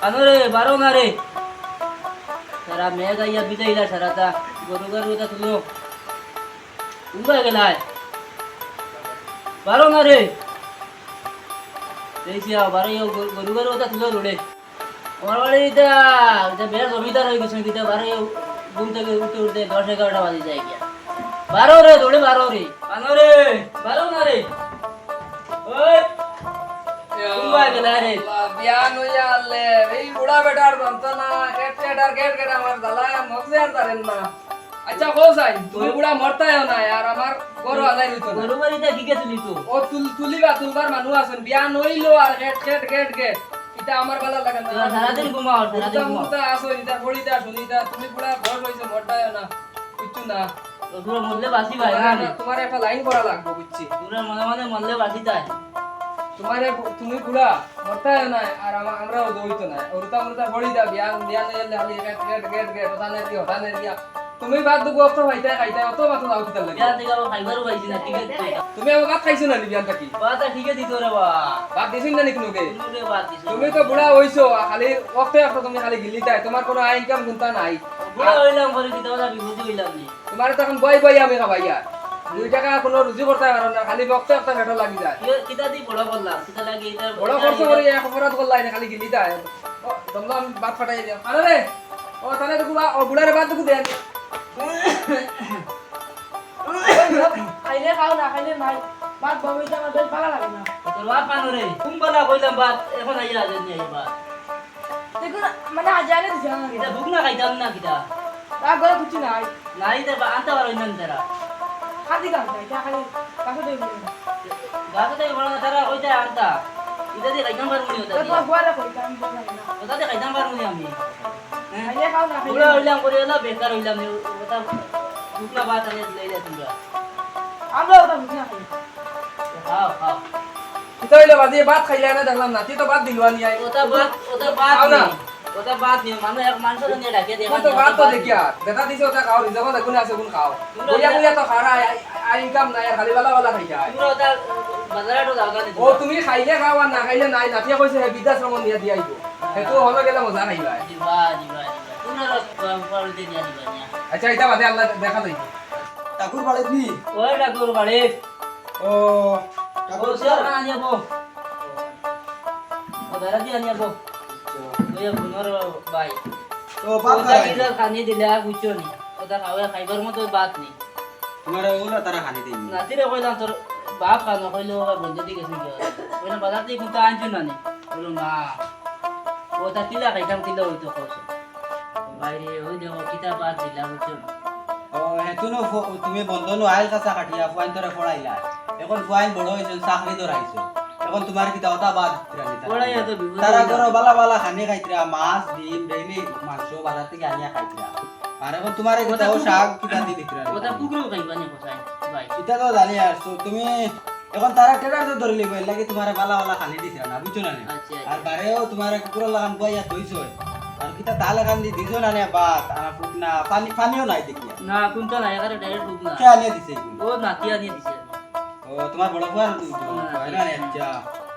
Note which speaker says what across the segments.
Speaker 1: আনরে বারো না রে সারা মেঘ আইয়া বিদাইলা সারাটা গরু গরু তা তুলো উড়া গেলায় বারো না রে দেখিয়া বারো গরু গরু তা তুলো রোডে আমার বাড়ি এটা বেড় জমিদার হয়ে গেছে এটা বারো ঘুম থেকে উঠতে উঠতে 10-11টা বাজে যায় গিয়া বারো রে দৌড়ে বারো রে বানো রে বারো না রে ওই উড়া গেলা রে
Speaker 2: বিয়ান হইয়া আলে এই বুড়া বেটার যন্ত্রণা গেট আমার দালায় মগজে আর দারেন না আচ্ছা কও যাই তুমি বুড়া মরতায়ও না আর আমার গরু আদায় হইতো না
Speaker 1: গরু বাড়িতে কি কে তুলি তো
Speaker 2: ও তুলবার মানুষ আছেন বিয়ান হইলো আর গেট এটা আমার ভালো লাগে না
Speaker 1: সারাদিন ঘুমাও সারাদিন ঘুমাও
Speaker 2: মুতা আসো এটা পড়িতা শুনিতা তুমি বুড়া বয়স হইছে মরতায়ও না কিচ্ছু না
Speaker 1: তোরা মরলে বাসি ভাই না
Speaker 2: তোমার একটা লাইন করা লাগবে বুঝছি
Speaker 1: তোরা মনে মনে মরলে বাসি তাই
Speaker 2: তুমি বুড়া মরতায়ও না আর আমরাও দৌড়িতো না ওরতা পড়িতা বিয়ান হইলে খালি গেট ওখানে দিয়া তুমি বাদ দুগো অত খাইতে অত মাথা দাও কিতা লাগে
Speaker 1: বিয়া থেকে আবার খাইবারও পাইছি না ঠিক আছে
Speaker 2: তুমি আমার ভাত খাইছো না বিয়ান থাকি
Speaker 1: বাতা ঠিক আছে দিত রে বা
Speaker 2: ভাত দিছিস না নিকুনুকে
Speaker 1: নুরে বাদ দিছ
Speaker 2: তুমি তো বুড়া হইছো খালি অক্তে একটা তুমি খালি গিলিতাই তোমার কোনো ইনকাম গুনতা নাই
Speaker 1: বুড়া হইলাম পরে কি তোরা বিপদ হইলাম নি
Speaker 2: তোমার তখন বই আমি খাবাইয়া 2 টাকা কোনো রুজি করতে পারো না খালি অক্তে একটা ভেটো লাগি যায়
Speaker 1: কিতা দি বড় করলাম কিতা লাগি এটা
Speaker 2: বড় খরচ করে এক অপরাধ করলাই না খালি গিলিতাই ও তোমরা ভাত ফাটাই দাও আরে রে ও তাহলে তো ও বুড়ারে ভাত দুকু দেন
Speaker 3: খাইলে খাও না খাইলে নাই ভাত বমিটা আমার বেশ ভালো লাগে না
Speaker 1: তোর বাপ পানো রে কুম্বালা কইলাম বাত এখন আইয়া আজ নি আইবা
Speaker 3: দেখুন মানে আজানে দিছে না
Speaker 1: এটা ভুক না খাইতাম না কিটা
Speaker 3: আর ঘরে কিছু নাই
Speaker 1: নাই দে আনতে পারো ইনন তারা
Speaker 3: খাদি কাম এটা খালি কাছে দেই বলে
Speaker 1: গাছতে বড় তারা কইতে আনতা এটা দি খাইতাম পারমু নি ওটা
Speaker 3: তো গোয়ারে কই কাম বলে না
Speaker 1: ওটা দি খাইতাম পারমু নি আমি
Speaker 3: খাইলে খাও না
Speaker 1: বুড়া হইলাম করে এলা বেকার হইলাম নি ওটা ভুকলা বাত আনিয়ে লইলে তোমরা
Speaker 3: আমরা ওটা বুঝি না
Speaker 1: খাও খাও
Speaker 2: কিতা হইলো বাদি ভাত খাইলা না দেখলাম না তুই তো ভাত দিলওয়া নি আই
Speaker 1: ওটা বাত
Speaker 2: খাও না।
Speaker 1: ওটা বাত নি মানুষ এক মানুষের নিয়ে ডাকে দেখা
Speaker 2: তো ভাত তো দেখিয়া দেখা দিছে ওটা খাও রিজার্ভ দেখুন আছে কোন খাও বইয়া তো খারা ইনকাম নাই আর খালি বালা খাই যায়
Speaker 1: তোমরা ওটা বাজারে তো জায়গা দিছো
Speaker 2: ও তুমি খাইলে খাও আর না খাইলে নাই নাতিয়া কইছে হে বৃদ্ধাশ্রম নিয়া দি আইবো হেতু হলো গেলে মজা খাইবা
Speaker 1: দিবা তোমরা পারতে দিয়া দিবা নিয়া
Speaker 2: আচ্ছা এটা বাদে আল্লাহ দেখা যাইব
Speaker 4: ঠাকুর বাড়ি নি
Speaker 1: ওই ডাকুর বাড়ি
Speaker 2: ও
Speaker 1: ঠাকুর স্যার আনিয়া বো ও দাদা দি আনিয়া বো ওই বুনর ভাই
Speaker 4: তো বাপ
Speaker 1: ওটা কিলা খানি দিলা বুঝছো নি ওটা খাইবার মতো বাত নি
Speaker 4: তোমার ওলা তারা হানি দেই
Speaker 1: নাতিরে কইলাম তোর বাপ খানো কইলো বন্ধ দি গেছে কি কইলাম বাজার থেকে কিন্তু আনছো না নি বলো না ওটা কিলা খাইতাম কিলা হইতো কইছে বাইরে ওই দেখো কিতা বাত দিলা বুঝছো
Speaker 4: ও হেতু নো তুমি বন্ধন আইল কাছা কাটিয়া ফুয়াইন তোরে পড়াইলা এখন ফুয়াইন বড় হইছে চাকরি ধরাইছো এখন তোমার কি দাওতা বাদ
Speaker 1: পড়াই এত বিপদ
Speaker 4: তারা করো বালা খানি খাইতরা মাছ ডিম ডেইলি মাংস বাজার থেকে আনিয়া খাইতরা আর এখন তোমার কি দাও শাক কিটা দি দিতরা
Speaker 1: ওটা পুকুরও খাইবা নি কোথায় ভাই
Speaker 4: এটা তো জানি আর তুমি এখন তারা টেডার তো ধরে লিব লাগি তোমার বালা খানি দিছরা না বুঝছো না
Speaker 1: আচ্ছা
Speaker 4: আর বারেও তোমার কুকুর লাগান বইয়া দইছো আর কিটা তাল লাগান দি দিছো না নে বাত আর ফুক না পানিও নাই দেখি
Speaker 1: না কোনটা না এখানে ডাইরেক্ট ঢুক না
Speaker 4: কে আনিয়ে দিছে
Speaker 1: ও নাতি আনিয়ে দিছে
Speaker 4: ও তোমার বড় ফুয়ার না আচ্ছা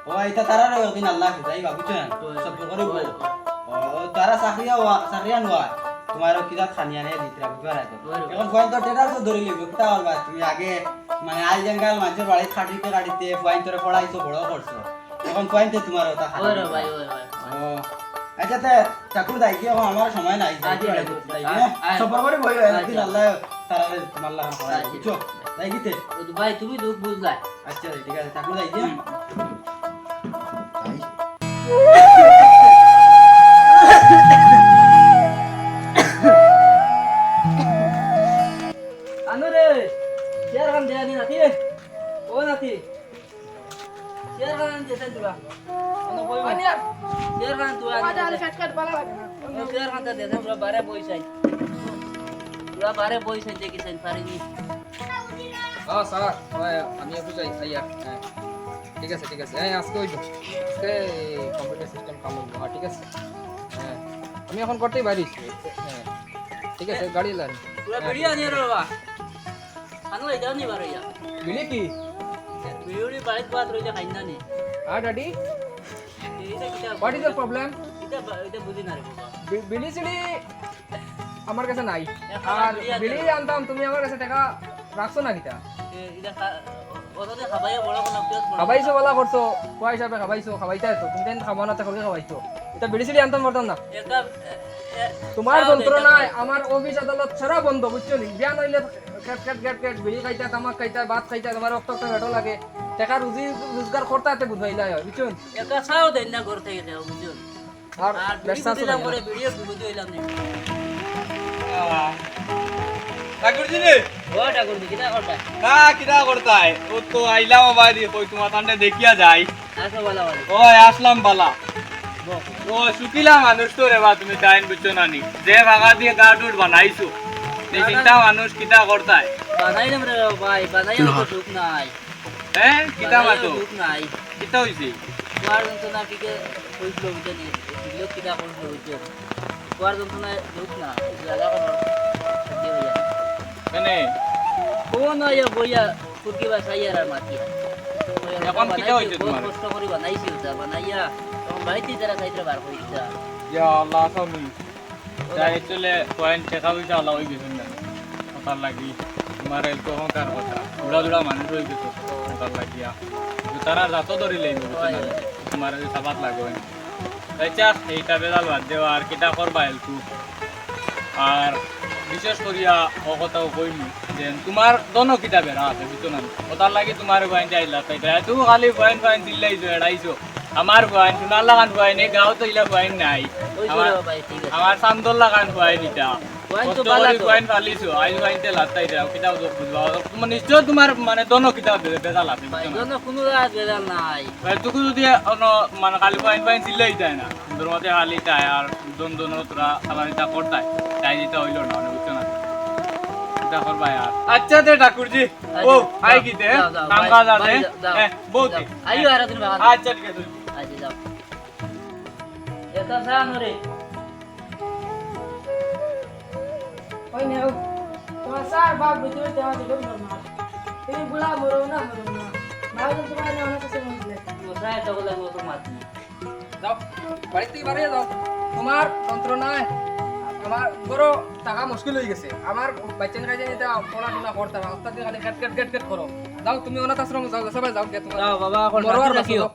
Speaker 4: ও এটা তারা ওদিন আল্লাহ খুদাই বুঝছো না সব করে ও তারা চাকরিয়া নোয়া তোমার কিটা খানিয়া নে দিতরা বুঝবা না এখন ফুয়াইন তো টেডার তো ধরে লিব কিটা হল তুমি আগে মানে আই জঙ্গল মানুষের বাড়ি কাটিতে ফুয়াইন তোরে পড়াইছো বড় করছো এখন ফুয়াইন তো তোমার ওটা
Speaker 1: ওই রে ভাই ওই
Speaker 4: ও আচ্ছা তে ঠাকুর দাই কি এখন আমার সময় নাই সব করে বই একদিন আল্লাহ তারা তোমার লাগা পড়াই বুঝছো তাই কিতে
Speaker 1: ও ভাই তুমি দুঃখ বুঝলাই
Speaker 4: আচ্ছা ঠিক আছে ঠাকুর দাই কি
Speaker 1: আনুরে চেয়ার খান দেয়া নি নাতি ও নাতি চেয়ার খান দেয়া তুলা অন কই
Speaker 3: মানে
Speaker 1: চেয়ার খান তুলা
Speaker 3: আজ আলে শর্টকাট ভালো লাগে না
Speaker 1: চেয়ার খান দেয়া তুলা বারে বইছাই তুলা বারে বইছাই দেখিছেন পারিনি
Speaker 2: হ্যাঁ স্যার আমি একটু যাই আইয়া হ্যাঁ ঠিক আছে হ্যাঁ আজকে ওই আজকে কম্পিউটার সিস্টেম কাম হইব হ্যাঁ ঠিক আছে হ্যাঁ আমি এখন করতেই পারিস হ্যাঁ ঠিক আছে গাড়ি লান
Speaker 1: তুলা ভিডিও আনিয়ে রে বাবা আনো এটাও নি বারইয়া
Speaker 2: বিলি কি
Speaker 1: ভিডিওটি বাড়িতে বাত রইতে খাইনা নি
Speaker 2: হ্যাঁ ড্যাডি
Speaker 1: এইটা কিটা
Speaker 2: হোয়াট ইজ দ্য প্রবলেম
Speaker 1: কিতা এটা বুঝি না রে বাবা।
Speaker 2: বিড়ি সিড়ি আমার কাছে নাই।
Speaker 1: এখন
Speaker 2: আর
Speaker 1: বিড়ি আছে।
Speaker 2: বিড়ি আনতাম, তুমি আমার কাছে টাকা রাখছো না কিটা?
Speaker 1: এটা ওটাতে খাবাইয়া বড় কোনো পেজ বড়।
Speaker 2: খাবাইছো বলা করছো, কোয়া হিসাবে খাবাইছো, খাবাইতাই তো। তুমি কেন খাবো না তা করে খাবাইছো? এটা বিড়ি সিড়ি আনতাম পারতাম না।
Speaker 1: একটা
Speaker 2: তোমার যন্ত্রণায় আমার অফিস আদালত সারা বন্ধ, বুঝছো নি? বিয়া নইলে কেট কেট কেট কেট বিড়ি খাইতা, তামাক খাইতা, ভাত খাইতা, তোমার রক্ত ভেটো লাগে। টাকা রুজি রোজগার করতে হাতে বুঝাইলাই হয়, বুঝছো?
Speaker 1: একটা চাও দেন না ঘর থেকে দেও বুঝুন।
Speaker 2: আর
Speaker 1: আর
Speaker 2: ব্যবসা
Speaker 1: ভিডিও দিলাম করে ভিডিও বুঝি হইলাম না।
Speaker 5: ঠাকুরজি নে
Speaker 1: ওটা করবি কিনা করটা।
Speaker 5: না কিরা করতাই ও তো আইলাম বাড়ি কই তোমার তান্ডে দেখিয়া যাই
Speaker 1: আসো বলা বলি।
Speaker 5: ওই আসলাম বালা ও শুকিলা মানুষ তো রে বা তুমি টাইম বুঝছো না নি যে ভাগা দিয়ে গাডুট বানাইছো এই চিন্তা মানুষ কিটা করতাই
Speaker 1: বানাইলাম রে ভাই, বানাইলাম তো সুখ নাই।
Speaker 5: হ্যাঁ কিটা মাতো
Speaker 1: সুখ নাই।
Speaker 5: কিটা হইছে
Speaker 1: কুয়ার যন্ত্রণা টিকে হইছিল বুঝনি, এগুলো কিটা করছিল বুঝছো। কুয়ার যন্ত্রণা দুঃখ না, জায়গা কোনো দিয়ে হইয়া।
Speaker 5: কেনে
Speaker 1: কোন হইয়া বইয়া কুরকি বাসাইয়া আর মাতিয়া।
Speaker 5: এখন কিটা হইছে তোমার?
Speaker 1: কষ্ট করে বানাইছি ওটা, বানাইয়া তখন বাড়িতে যারা খাইতে বার করিছা।
Speaker 5: ইয়া আল্লাহ সামি তাই চলে পয়েন্ট টেকা হইছে আল্লাহ হই গেছেন না কথা লাগি তোমার এই তো অহংকার কথা উড়া উড়া মানুষ হই গেছে কথা লাগিয়া তারা রাত ধরিলে তোমার এই সাবাত লাগবে আচ্ছা এইটা বেদাল বাদ দেওয়া আর কিটা করবা একটু আর বিশেষ করিয়া ও কথাও কইনি যে তোমার দোনো কিটা বেড়া আছে বুঝছো না ওটার লাগি তোমার পয়েন্ট আইলা তাই তুই খালি পয়েন্ট পয়েন্ট দিল্লাইছো এড়াইছো আমার পয়েন্ট সোনার লাগান পয়েন্ট এই গাঁও তো ইলা পয়েন্ট নাই
Speaker 1: ওই
Speaker 5: আমার
Speaker 1: করে ভাই ঠিক আছে।
Speaker 5: আমার চান্দর লাগান পয়েন্ট এটা
Speaker 1: পয়েন্ট তো
Speaker 5: কষ্ট
Speaker 1: বালা
Speaker 5: করে
Speaker 1: তো।
Speaker 5: পয়েন্ট ফালিছো আইজ পয়েন্টে লাতাই দাও কিটাও বুঝবা তোমার নিশ্চয় তোমার মানে দোনো কিটা বেজাল আছে
Speaker 1: ভাই
Speaker 5: বুঝছো না
Speaker 1: জন্য কোনো রাত বেজাল নাই।
Speaker 5: তুকু যদি মানে খালি পয়েন্ট পয়েন্ট দিলেই যায় না সুন্দর মতে খালি চায় আর দোন দোন তোরা আবার এটা করতাই তাই যেটা হইলো না মানে বুঝছো না এটা করবাই আর আচ্ছা দে ঠাকুরজি ও আই কি দে
Speaker 1: যাও, যাও,
Speaker 5: কাম
Speaker 1: ভাই,
Speaker 5: কাজ আছে
Speaker 1: ভাই, যাও,
Speaker 5: হ্যাঁ বউতে
Speaker 1: যাও। আইও আর দিন বাগান।
Speaker 5: আচ্ছা ঠিক আছে
Speaker 1: আচ্ছা যাও। এটা সান রে।
Speaker 3: ওই নেও তোমার স্যার বাপ ভিতরে দেওয়া দিল না। তুমি বুলা মরো না মরো না। ভাই তোমার না অনেক কিছু মনে
Speaker 1: কোথায় তো লাগো তো মাতি।
Speaker 2: যাও বাড়িতে বাড়ি যাও। তোমার যন্ত্রণায় আমার বড় টাকা মুশকিল হয়ে গেছে। আমার বাচ্চা কাজে এটা পড়াশোনা করতে হবে, অর্থাৎ খালি কেট কেট কেট কেট করো। যাও তুমি অনাথ আশ্রম যাও, সবাই যাও গে তোমার
Speaker 1: যাও বাবা এখন
Speaker 2: মরো আর
Speaker 1: শান্তি রাখিও।
Speaker 2: বাঁচো।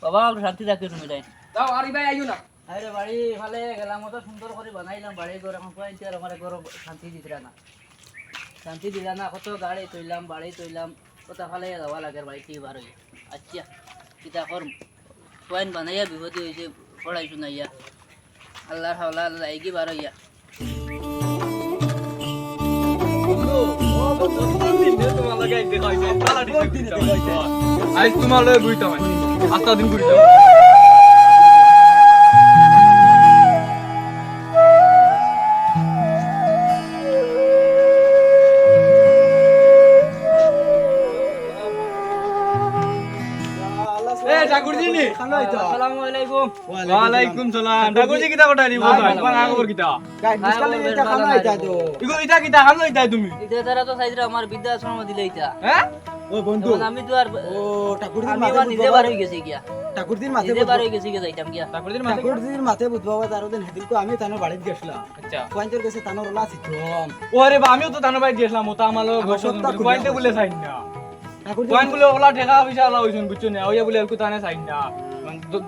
Speaker 1: বাবা এখন শান্তি রাখিও তুমি তাই।
Speaker 2: যাও আর ভাই আইও না।
Speaker 1: আরে বাড়ি ফালে গেলাম মতো সুন্দর করে বানাইলাম বাড়ি ঘর এখন কয়েন আর আমার ঘর শান্তি দিতরা না। শান্তি দিলা না, কত গাড়ি তৈলাম বাড়ি তৈলাম কত ফালে যাওয়া লাগে বাড়িতে বার হইয়া। আচ্ছা কিতা করম কয়েন বানাইয়া বিপদে হয়েছে পড়াই শুনাইয়া আল্লাহর হাওলা আল্লাহ এগি বার হইয়া।
Speaker 5: আজ তোমার লয়ে বুইতাম আস্তা দিন বুইতাম এ ঠাকুরজি নি
Speaker 1: আসসালামু আলাইকুম।
Speaker 5: ওয়ালাইকুম সালাম ঠাকুরজি কিটা কটা নি বল কোন আগর কিটা ইগো ইটা কিটা খানো ইটা তুমি
Speaker 1: এটা তারা তো সাইজরা আমার বৃদ্ধাশ্রম দিলে এটা।
Speaker 5: হ্যাঁ
Speaker 4: ও বন্ধু
Speaker 1: তখন আমি তো আর
Speaker 4: ও ঠাকুরজির
Speaker 1: আমি
Speaker 4: মাথে
Speaker 1: আমার নিজে বার হয়ে গেছি গিয়া।
Speaker 4: ঠাকুরজির মাথে
Speaker 1: নিজে বার হয়ে গেছি গিয়া যাইতাম গিয়া।
Speaker 5: ঠাকুরজির মাঝে
Speaker 4: ঠাকুরজির মাথে বুধবাবা তার দিন হেদিনকো আমি তানোর বাড়িতে গেছিলাম
Speaker 5: আচ্ছা
Speaker 4: পয়েন্টের কাছে তানোর ওলা চিত্রম
Speaker 5: ওরে বা আমিও তো তানো বাইরে গেছিলাম ওটা আমার
Speaker 4: আমার সত্তা খুলে
Speaker 5: পয়েন্টে বলে চাই না
Speaker 4: ঠাকুরজি
Speaker 5: পয়েন্ট বলে ওলা ঠেকা পয়সা ওলা হইছন বুঝছো না ওইয়া বলে এরকু তানে চাই না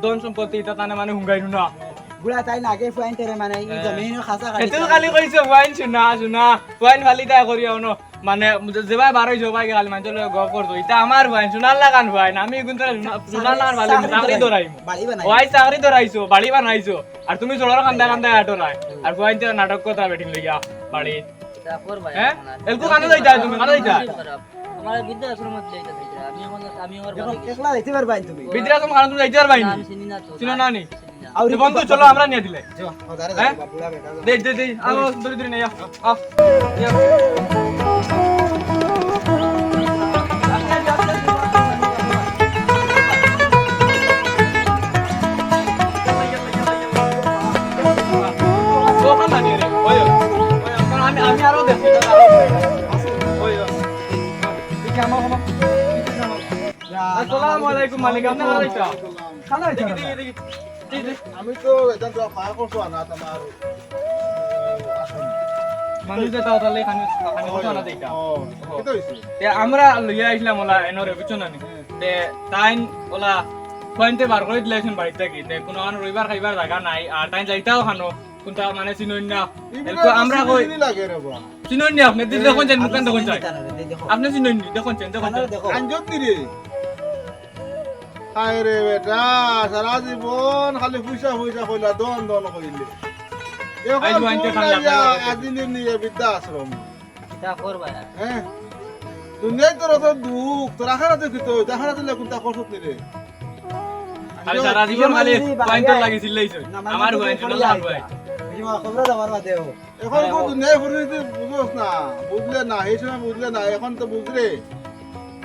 Speaker 5: দন সম্পত্তি এটা তানে মানে হুঙ্গাইনু না
Speaker 4: বুড়া তাই না আগে পয়েন্টের মানে এই জমিনের খাসা
Speaker 5: এটো খালি কইছো পয়েন্ট শুনা শুনা পয়েন্ট খালি তাই করিও ন মানে যেবাই বার হইছো ভাই খালি মানুষ লগে গপ করতো এটা আমার পয়েন্ট শুনার লাগান পয়েন্ট আমি কিন্তু শুনার লাগান ভালো চাকরি ধরাইম
Speaker 4: বাড়ি বানাই
Speaker 5: ওই চাকরি ধরাইছো বাড়ি বানাইছো আর তুমি চড়ার কান্দা কান্দা আটো নাই আর পয়েন্টের নাটক কথা বেঠিন লইয়া বাড়ি
Speaker 1: এটা করবা
Speaker 5: হ্যাঁ
Speaker 1: এখন আর।
Speaker 5: এলকু কানে যাইতা তুমি কানে যাইতা
Speaker 1: আমার বৃদ্ধাশ্রম দিলে এটা সাইজরা আমি এখন আমি আমার
Speaker 4: দেখো
Speaker 1: বাড়ি গেছি।
Speaker 4: একলা যাইতে পারবা তুমি
Speaker 5: বিদ্রা তুমি কানে তুমি যাইতে পারবাই
Speaker 1: না,
Speaker 5: নি
Speaker 1: আমি চিনি না তো।
Speaker 5: চিনো না নি?
Speaker 1: চিনি না।
Speaker 4: আউরি
Speaker 5: বন্ধু চলো আমরা নিয়ে দিলে
Speaker 4: যাও ওদারে
Speaker 5: হ্যাঁ?
Speaker 4: যাও বুড়া বেটা
Speaker 5: দে দে দে আও দরি দরি নিয়ে আও আমি আরো দেখি আসসালামু আলাইকুম মালিক আপনি ভালো আছেন
Speaker 4: খানা হইছে
Speaker 5: দেখি দেখি দেখি
Speaker 6: আমি তো এটা তো খাওয়া করছো না তোমার
Speaker 5: মানুষ যে তাও তাহলে খানি খানি কথা না দেইতা
Speaker 6: কি তো হইছে
Speaker 5: তে আমরা লইয়া আইছিলাম ওলা এনরে বুঝছো না নি তে তাইন ওলা পয়েন্টে বার করে দিলেছেন বাড়িতে কি তে কোনো আন রবিবার খাইবার জায়গা নাই আর তাইন যাইতাও খানো কোনটা মানে চিনই না এরকো আমরা কই
Speaker 6: লাগে রে বা
Speaker 5: চিনই না আপনি দেখুন যান মুকান দেখুন যান আপনি চিনই নি দেখুন যান দেখুন যান
Speaker 4: দেখো
Speaker 6: আঞ্জত দিরে হায় রে বেটা সারা জীবন খালি পয়সা পয়সা কইলা দন দন কইলে
Speaker 5: আইজ ওয়াইনতে খান লাগা
Speaker 6: আজিলে নিয়ে বৃদ্ধা আশ্রম
Speaker 1: তা করবা
Speaker 6: হ্যাঁ দুনিয়ায় তোর তো দুঃখ তোর আখারাতে কি তো দেখারাতে কোনটা কষ্ট নিরে
Speaker 5: আরে সারা জীবন খালি পয়েন্ট লাগিছিল লইছে আমার পয়েন্ট না লাল ভাই
Speaker 4: খবর আমার বাদে ও
Speaker 6: এখন তো দুনিয়ায় পরিস্থিতি বুঝোস না বুঝলে না এই সময় বুঝলে না এখন তো বুঝলে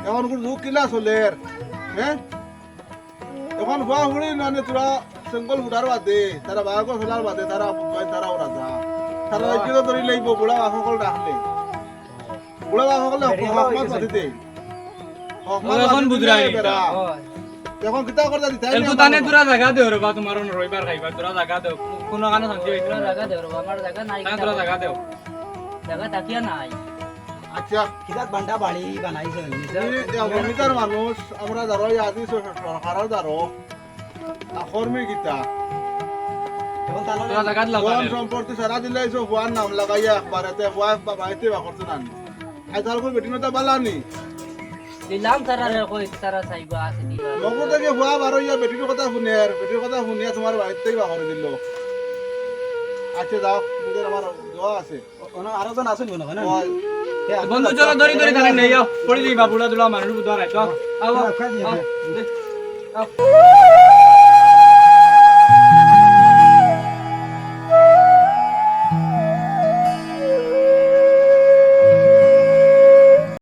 Speaker 6: এখন কোন যুগ কিলা চলের হ্যাঁ এখন হওয়া হুড়ি মানে তোরা সিঙ্গল উঠার বাদে তারা বাঘ চলার বাদে তারা বুঝবাই তারা ওরা যা তারা রাজ্য ধরি লাগব বুড়া বাঘসকল ডাকলে বুড়া বাঘসকলে হকমাত মাতিতে
Speaker 5: এখন বুঝরাই
Speaker 6: এখন কিতা করতে দিতে
Speaker 5: এলকো তানে তোরা জায়গা দেও রে বা তোমার রবিবার খাইবা তোরা জায়গা দেও কোনো কানে শান্তি হইতো
Speaker 1: তোরা জায়গা দেও রে আমার জায়গা নাই
Speaker 5: না তোরা জায়গা দেও
Speaker 1: জায়গা তাকিয়া নাই
Speaker 6: আচ্ছা
Speaker 4: কিদাত বান্ডা বাড়ি বানাইছে
Speaker 6: ভূমিকার মানুষ আমরা ধরো আজি সরকারের ধরো কর্মী গীতা
Speaker 4: এখন তানো
Speaker 5: তোরা জায়গা দিলাও
Speaker 6: বন সম্পত্তি সারা দিলে সব হওয়ার নাম লাগাইয়া একবারেতে হওয়া বাড়িতে বা করতে না আজ তার কোনো বেটি নতা বালানি
Speaker 1: দিলাম তারা রে কই তারা চাইবা আছে দিবা
Speaker 6: নগর থেকে হওয়া বারো ইয়া বেটির কথা শুনে আর বেটির কথা শুনিয়া তোমার বাড়িতেই বা করে দিল আচ্ছা যাও নিজের আমার দোয়া আছে
Speaker 4: আরো জন আসুন না
Speaker 6: ওই,
Speaker 5: বন্ধু চলো ধরি ধরি তাকে নেই যাও পড়ি দিবা বুড়া দুলা মানুষ বুঝা নাই তো আও আও